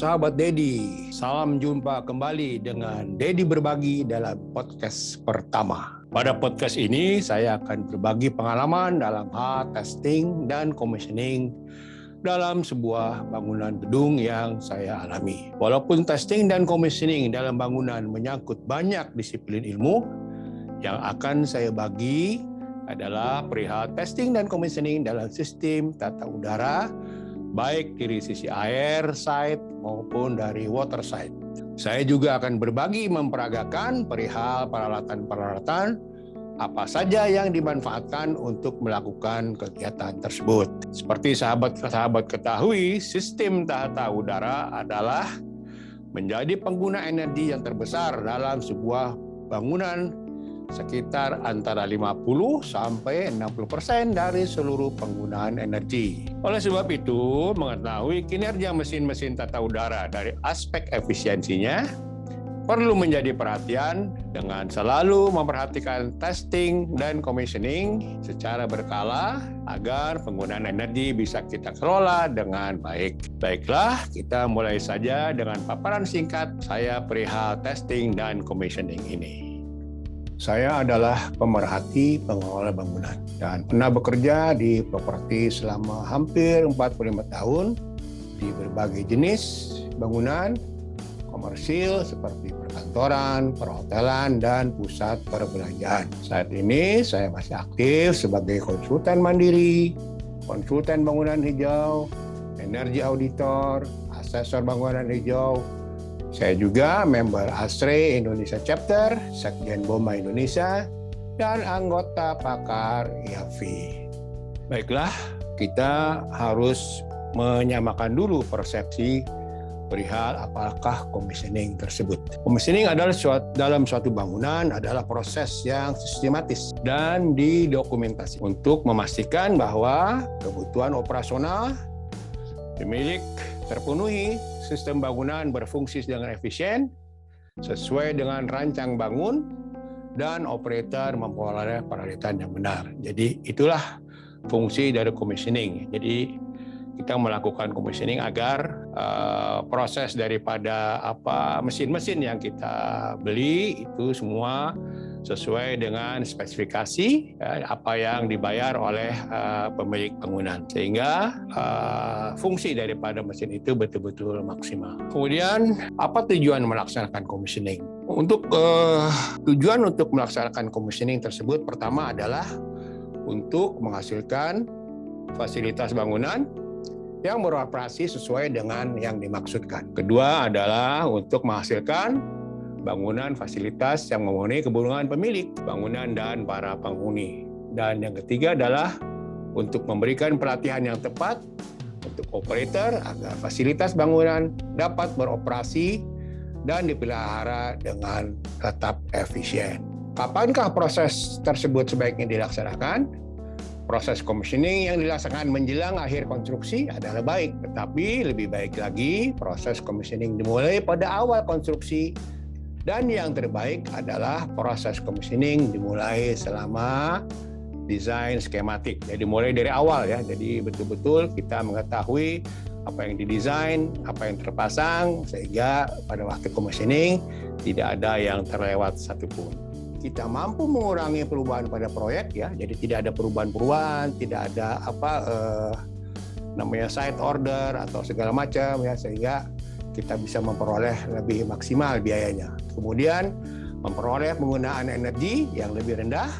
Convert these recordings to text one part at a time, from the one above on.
sahabat Dedi, salam jumpa kembali dengan Dedi Berbagi dalam podcast pertama. Pada podcast ini saya akan berbagi pengalaman dalam hal testing dan commissioning dalam sebuah bangunan gedung yang saya alami. Walaupun testing dan commissioning dalam bangunan menyangkut banyak disiplin ilmu, yang akan saya bagi adalah perihal testing dan commissioning dalam sistem tata udara, baik dari sisi air side maupun dari water side. Saya juga akan berbagi memperagakan perihal peralatan-peralatan apa saja yang dimanfaatkan untuk melakukan kegiatan tersebut. Seperti sahabat-sahabat ketahui, sistem tata udara adalah menjadi pengguna energi yang terbesar dalam sebuah bangunan, sekitar antara 50 sampai 60% dari seluruh penggunaan energi. Oleh sebab itu, mengetahui kinerja mesin-mesin tata udara dari aspek efisiensinya perlu menjadi perhatian dengan selalu memperhatikan testing dan commissioning secara berkala agar penggunaan energi bisa kita kelola dengan baik. Baiklah, kita mulai saja dengan paparan singkat saya perihal testing dan commissioning ini. Saya adalah pemerhati pengelola bangunan dan pernah bekerja di properti selama hampir 45 tahun di berbagai jenis bangunan komersil seperti perkantoran, perhotelan, dan pusat perbelanjaan. Saat ini saya masih aktif sebagai konsultan mandiri, konsultan bangunan hijau, energi auditor, asesor bangunan hijau. Saya juga member ASRE Indonesia Chapter, Sekjen BOMA Indonesia, dan anggota pakar IAFI. Baiklah, kita harus menyamakan dulu persepsi perihal apakah commissioning tersebut. Commissioning adalah dalam suatu bangunan adalah proses yang sistematis dan didokumentasi untuk memastikan bahwa kebutuhan operasional pemilik terpenuhi, sistem bangunan berfungsi dengan efisien, sesuai dengan rancang bangun, dan operator memperoleh peralatan yang benar. Jadi itulah fungsi dari commissioning. Jadi kita melakukan commissioning agar proses daripada mesin-mesin yang kita beli itu semua sesuai dengan spesifikasi apa yang dibayar oleh pemilik bangunan, sehingga fungsi daripada mesin itu betul-betul maksimal. Kemudian apa tujuan melaksanakan commissioning? Untuk tujuan untuk melaksanakan commissioning tersebut pertama adalah untuk menghasilkan fasilitas bangunan yang beroperasi sesuai dengan yang dimaksudkan. Kedua adalah untuk menghasilkan bangunan fasilitas yang memenuhi kebutuhan pemilik bangunan dan para penghuni. Dan yang ketiga adalah untuk memberikan pelatihan yang tepat untuk operator agar fasilitas bangunan dapat beroperasi dan dipelihara dengan tetap efisien. Kapankah proses tersebut sebaiknya dilaksanakan? Proses commissioning yang dilaksanakan menjelang akhir konstruksi adalah baik, tetapi lebih baik lagi proses commissioning dimulai pada awal konstruksi, dan yang terbaik adalah proses commissioning dimulai selama desain skematik. Jadi mulai dari awal ya, jadi betul-betul kita mengetahui apa yang didesain, apa yang terpasang, sehingga pada waktu commissioning tidak ada yang terlewat satupun. Kita mampu mengurangi perubahan pada proyek ya, jadi tidak ada perubahan-perubahan, tidak ada site order atau segala macam ya, sehingga kita bisa memperoleh lebih maksimal biayanya. Kemudian memperoleh penggunaan energi yang lebih rendah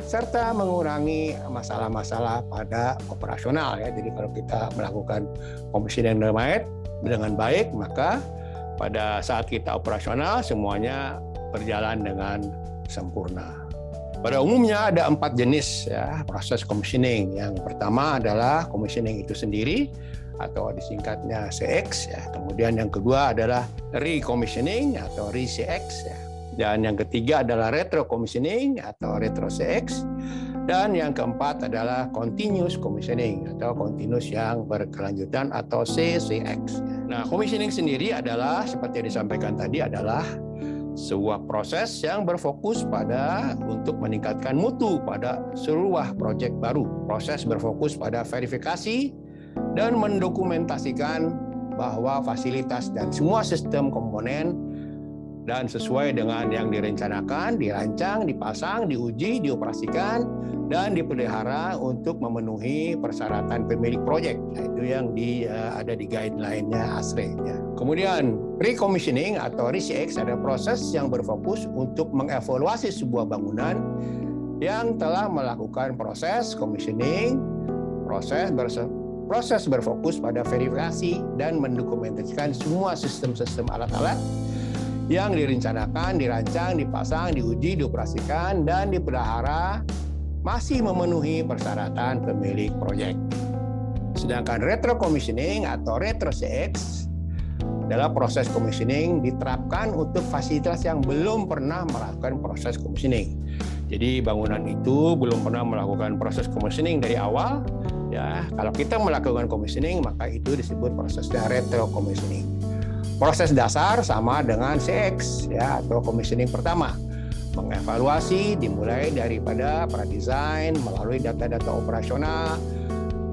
serta mengurangi masalah-masalah pada operasional ya. Jadi kalau kita melakukan commissioning dengan baik, maka pada saat kita operasional semuanya berjalan dengan sempurna. Pada umumnya ada 4 jenis ya proses commissioning. Yang pertama adalah commissioning itu sendiri atau disingkatnya CX ya. Kemudian yang kedua adalah recommissioning atau re-CX ya. Dan yang ketiga adalah retro commissioning atau retro CX. Dan yang keempat adalah continuous commissioning atau continuous yang berkelanjutan atau CCX. Nah, commissioning sendiri adalah seperti yang disampaikan tadi adalah sebuah proses yang berfokus pada untuk meningkatkan mutu pada sebuah proyek baru. Proses berfokus pada verifikasi dan mendokumentasikan bahwa fasilitas dan semua sistem komponen dan sesuai dengan yang direncanakan, dirancang, dipasang, diuji, dioperasikan, dan dipelihara untuk memenuhi persyaratan pemilik proyek. Itu yang ada di guideline-nya ASRE. Ya. Kemudian, recommissioning atau ReCX adalah proses yang berfokus untuk mengevaluasi sebuah bangunan yang telah melakukan proses commissioning, proses berfokus pada verifikasi dan mendokumentasikan semua sistem-sistem alat-alat yang direncanakan, dirancang, dipasang, diuji, dioperasikan, dan dipelihara masih memenuhi persyaratan pemilik proyek. Sedangkan retro commissioning atau retro CX adalah proses commissioning diterapkan untuk fasilitas yang belum pernah melakukan proses commissioning. Jadi bangunan itu belum pernah melakukan proses commissioning dari awal. Ya, kalau kita melakukan commissioning maka itu disebut prosesnya retro commissioning. Proses dasar sama dengan CX ya atau commissioning pertama. Mengevaluasi dimulai daripada pradesain melalui data-data operasional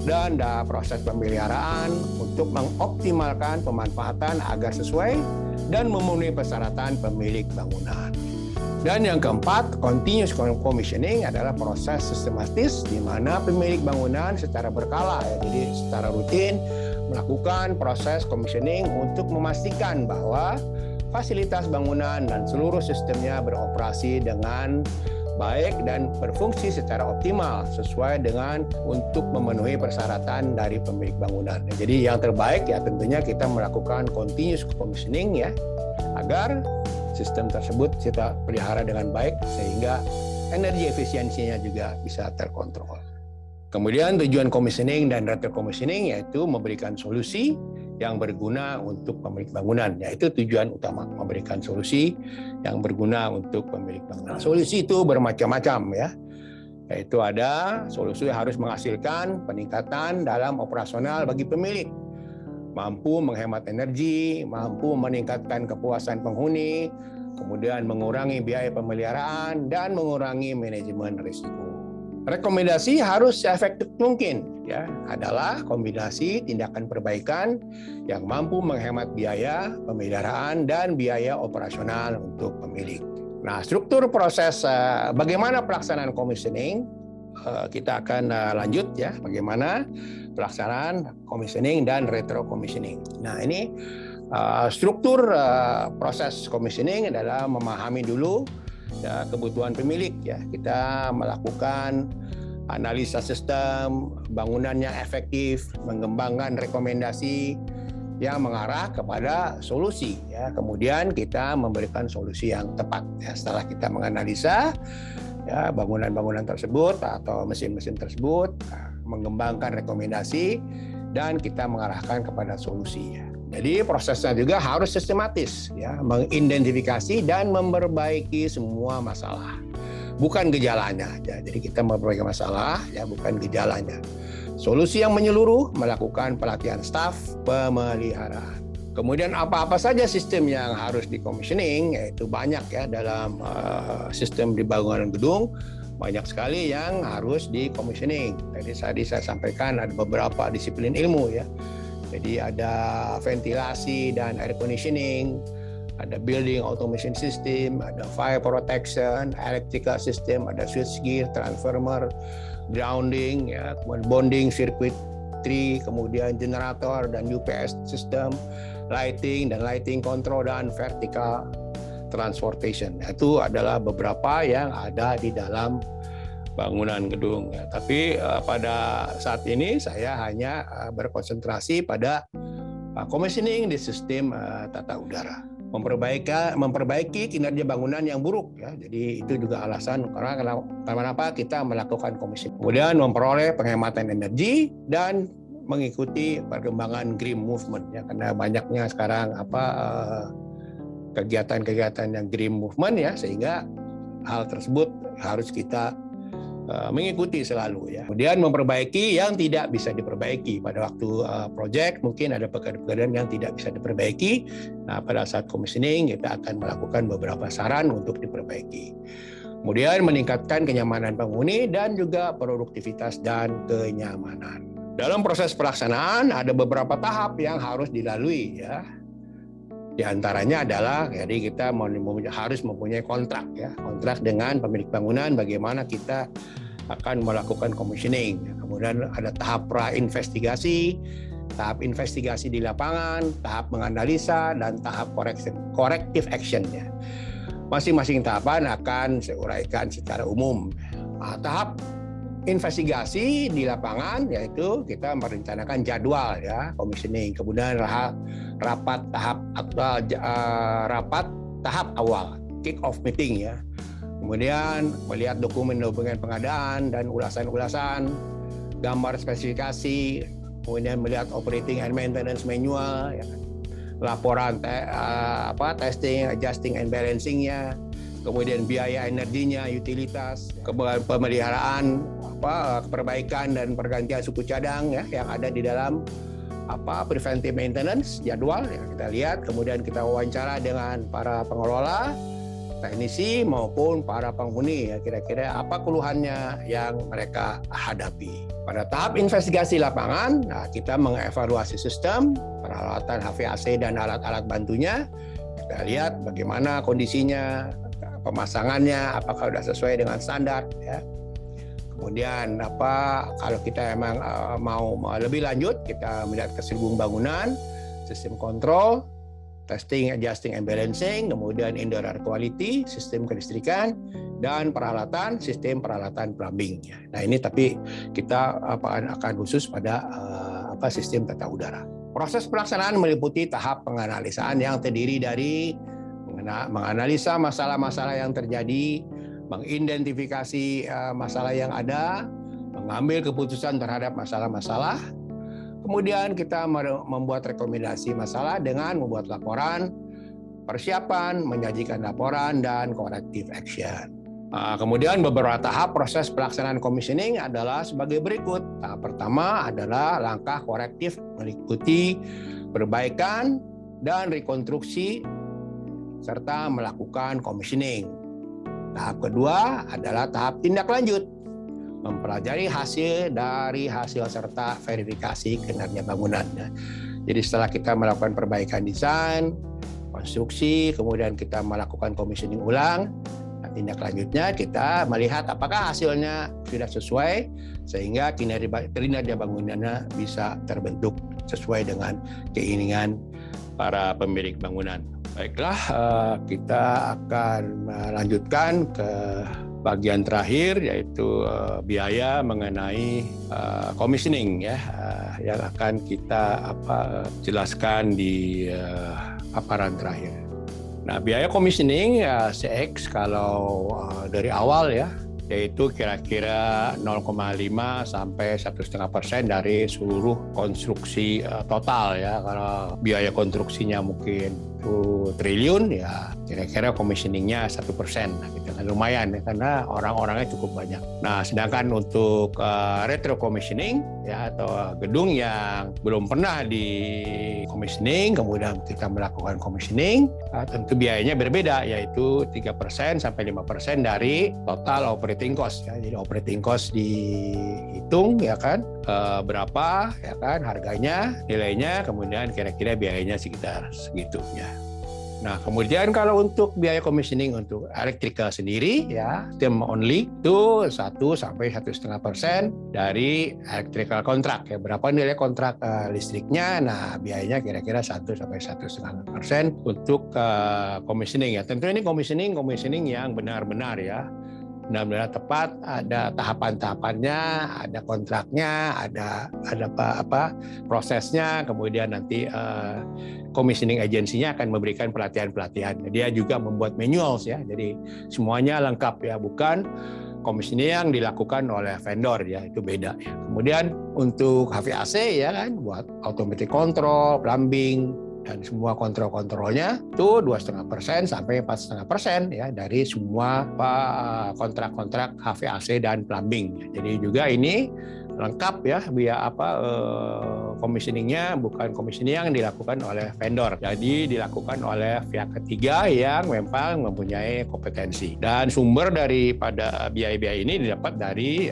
dan proses pemeliharaan untuk mengoptimalkan pemanfaatan agar sesuai dan memenuhi persyaratan pemilik bangunan. Dan yang keempat, continuous commissioning adalah proses sistematis di mana pemilik bangunan secara berkala ya, jadi secara rutin melakukan proses commissioning untuk memastikan bahwa fasilitas bangunan dan seluruh sistemnya beroperasi dengan baik dan berfungsi secara optimal sesuai dengan untuk memenuhi persyaratan dari pemilik bangunan. Jadi yang terbaik ya tentunya kita melakukan continuous commissioning ya agar sistem tersebut kita pelihara dengan baik sehingga energi efisiensinya juga bisa terkontrol. Kemudian tujuan commissioning dan retro commissioning yaitu memberikan solusi yang berguna untuk pemilik bangunan. Yaitu tujuan utama, memberikan solusi yang berguna untuk pemilik bangunan. Solusi itu bermacam-macam ya. Yaitu ada solusi yang harus menghasilkan peningkatan dalam operasional bagi pemilik. Mampu menghemat energi, mampu meningkatkan kepuasan penghuni, kemudian mengurangi biaya pemeliharaan dan mengurangi manajemen risiko. Rekomendasi harus seefektif mungkin ya adalah kombinasi tindakan perbaikan yang mampu menghemat biaya pemeliharaan dan biaya operasional untuk pemilik. Nah, struktur proses bagaimana pelaksanaan commissioning kita akan lanjut ya bagaimana pelaksanaan commissioning dan retro commissioning. Nah, ini struktur proses commissioning adalah memahami dulu ya, kebutuhan pemilik ya. Kita melakukan analisa sistem, bangunan yang efektif, mengembangkan rekomendasi yang mengarah kepada solusi ya. Kemudian kita memberikan solusi yang tepat ya. Setelah kita menganalisa ya bangunan-bangunan tersebut atau mesin-mesin tersebut, mengembangkan rekomendasi dan kita mengarahkan kepada solusi ya. Jadi prosesnya juga harus sistematis ya, mengidentifikasi dan memperbaiki semua masalah. Bukan gejalanya aja. Jadi kita memperbaiki masalah ya, bukan gejalanya. Solusi yang menyeluruh melakukan pelatihan staf pemeliharaan. Kemudian apa-apa saja sistem yang harus di-commissioning, yaitu banyak ya dalam sistem di bangunan gedung, banyak sekali yang harus di-commissioning. Tadi saya sampaikan ada beberapa disiplin ilmu ya. Jadi ada ventilasi dan air conditioning, ada building automation system, ada fire protection, electrical system, ada switchgear, transformer, grounding, ya, kemudian bonding circuitry, kemudian generator dan UPS system, lighting dan lighting control dan vertical transportation. Itu adalah beberapa yang ada di dalam bangunan gedung ya. Tapi pada saat ini saya hanya berkonsentrasi pada commissioning di sistem tata udara, memperbaiki kinerja bangunan yang buruk ya. Jadi itu juga alasan karena kenapa kita melakukan commissioning. Kemudian memperoleh penghematan energi dan mengikuti perkembangan green movement ya, karena banyaknya sekarang kegiatan-kegiatan yang green movement ya, sehingga hal tersebut harus kita mengikuti selalu ya. Kemudian memperbaiki yang tidak bisa diperbaiki pada waktu project, mungkin ada pekerjaan yang tidak bisa diperbaiki. Nah, pada saat commissioning kita akan melakukan beberapa saran untuk diperbaiki. Kemudian meningkatkan kenyamanan penghuni dan juga produktivitas dan kenyamanan. Dalam proses pelaksanaan ada beberapa tahap yang harus dilalui ya. Di antaranya adalah jadi kita harus mempunyai kontrak ya, kontrak dengan pemilik bangunan bagaimana kita akan melakukan commissioning. Kemudian ada tahap pra-investigasi, tahap investigasi di lapangan, tahap menganalisa, dan tahap corrective action ya. Masing-masing tahapan akan saya uraikan secara umum. Tahap investigasi di lapangan yaitu kita merencanakan jadwal ya commissioning, kemudian rapat tahap awal kick off meeting ya, kemudian melihat dokumen-dokumen pengadaan dan ulasan-ulasan, gambar spesifikasi, kemudian melihat operating and maintenance manual ya, laporan testing, adjusting and balancing-nya, kemudian biaya energinya, utilitas, pemeliharaan, perbaikan dan pergantian suku cadang ya yang ada di dalam preventive maintenance jadwal ya kita lihat, kemudian kita wawancara dengan para pengelola, teknisi maupun para penghuni ya, kira-kira apa keluhannya yang mereka hadapi. Pada tahap investigasi lapangan, kita mengevaluasi sistem, peralatan HVAC dan alat-alat bantunya. Kita lihat bagaimana kondisinya, pemasangannya, apakah sudah sesuai dengan standar ya. Kemudian kalau kita emang mau lebih lanjut, kita melihat keseluruhan bangunan, sistem kontrol, testing, adjusting and balancing, kemudian indoor air quality, sistem kelistrikan, dan peralatan, sistem peralatan plumbing. Nah ini tapi kita akan khusus pada sistem tata udara. Proses pelaksanaan meliputi tahap penganalisaan yang terdiri dari menganalisa masalah-masalah yang terjadi, mengidentifikasi masalah yang ada, mengambil keputusan terhadap masalah-masalah, kemudian kita membuat rekomendasi masalah dengan membuat laporan, persiapan, menyajikan laporan, dan corrective action. Kemudian beberapa tahap proses pelaksanaan commissioning adalah sebagai berikut. Tahap pertama adalah langkah korektif meliputi perbaikan dan rekonstruksi serta melakukan commissioning. Tahap kedua adalah tahap tindak lanjut, mempelajari hasil serta verifikasi kinerja bangunan. Jadi setelah kita melakukan perbaikan desain, konstruksi, kemudian kita melakukan commissioning ulang, tindak lanjutnya kita melihat apakah hasilnya sudah sesuai sehingga kinerja bangunannya bisa terbentuk sesuai dengan keinginan para pemilik bangunan. Baiklah, kita akan melanjutkan ke bagian terakhir yaitu biaya mengenai commissioning ya, yang akan kita jelaskan di paparan terakhir. Nah, biaya commissioning ya CX kalau dari awal ya, yaitu kira-kira 0,5 sampai 1,5% dari seluruh konstruksi total ya. Kalau biaya konstruksinya mungkin 1 triliun ya, kira-kira commissioningnya 1%. Gitu kan lumayan ya, karena orang-orangnya cukup banyak. Nah, sedangkan untuk retro commissioning ya atau gedung yang belum pernah di commissioning, kemudian kita melakukan commissioning, tentu biayanya berbeda, yaitu 3% sampai 5% dari total operating cost ya. Jadi operating cost dihitung ya kan, berapa ya kan harganya, nilainya, kemudian kira-kira biayanya sekitar segitu ya. Nah, kemudian kalau untuk biaya commissioning untuk electrical sendiri ya, system only itu 1 sampai 1,5% dari electrical contract ya. Berapa nilai kontrak listriknya? Nah, biayanya kira-kira 1 sampai 1,5% untuk commissioning ya. Tentu ini commissioning yang benar-benar ya. Benar-benar tepat, ada tahapan-tahapannya, ada kontraknya, ada prosesnya, kemudian nanti commissioning agensinya akan memberikan pelatihan-pelatihan. Dia juga membuat manuals ya, jadi semuanya lengkap ya, bukan commissioning yang dilakukan oleh vendor ya, itu beda ya. Kemudian untuk HVAC ya kan, buat automatic control, plumbing, dan semua kontrol-kontrolnya itu 2,5% sampai 4,5% ya dari semua kontrak-kontrak HVAC dan plumbing. Jadi juga ini lengkap ya, commissioningnya bukan commissioning yang dilakukan oleh vendor. Jadi dilakukan oleh pihak ketiga yang memang mempunyai kompetensi. Dan sumber daripada biaya-biaya ini didapat dari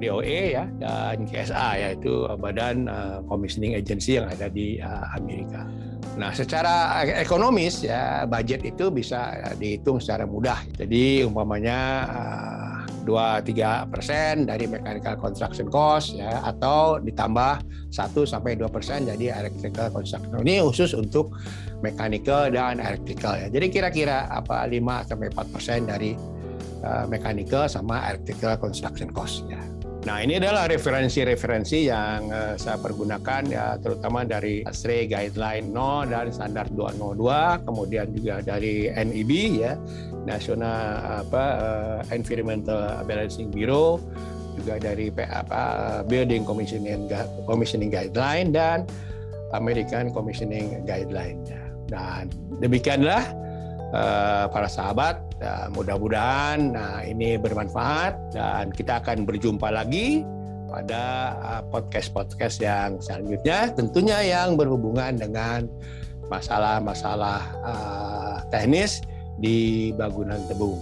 DOE ya dan KSA, yaitu Badan Commissioning Agency yang ada di Amerika. Nah, secara ekonomis ya budget itu bisa dihitung secara mudah. Jadi umpamanya 2-3% dari mechanical construction cost ya, atau ditambah 1-2% jadi electrical construction. Ini khusus untuk mechanical dan electrical ya. Jadi kira-kira 5-4% dari mechanical sama electrical construction cost ya. Nah, ini adalah referensi-referensi yang saya pergunakan ya, terutama dari SRE Guideline No dan Standar 202, kemudian juga dari NEB ya, National Environmental Balancing Bureau, juga dari Building Commissioning Guideline dan American Commissioning Guideline. Dan demikianlah para sahabat, mudah-mudahan ini bermanfaat dan kita akan berjumpa lagi pada podcast-podcast yang selanjutnya, tentunya yang berhubungan dengan masalah-masalah teknis di bangunan tebing.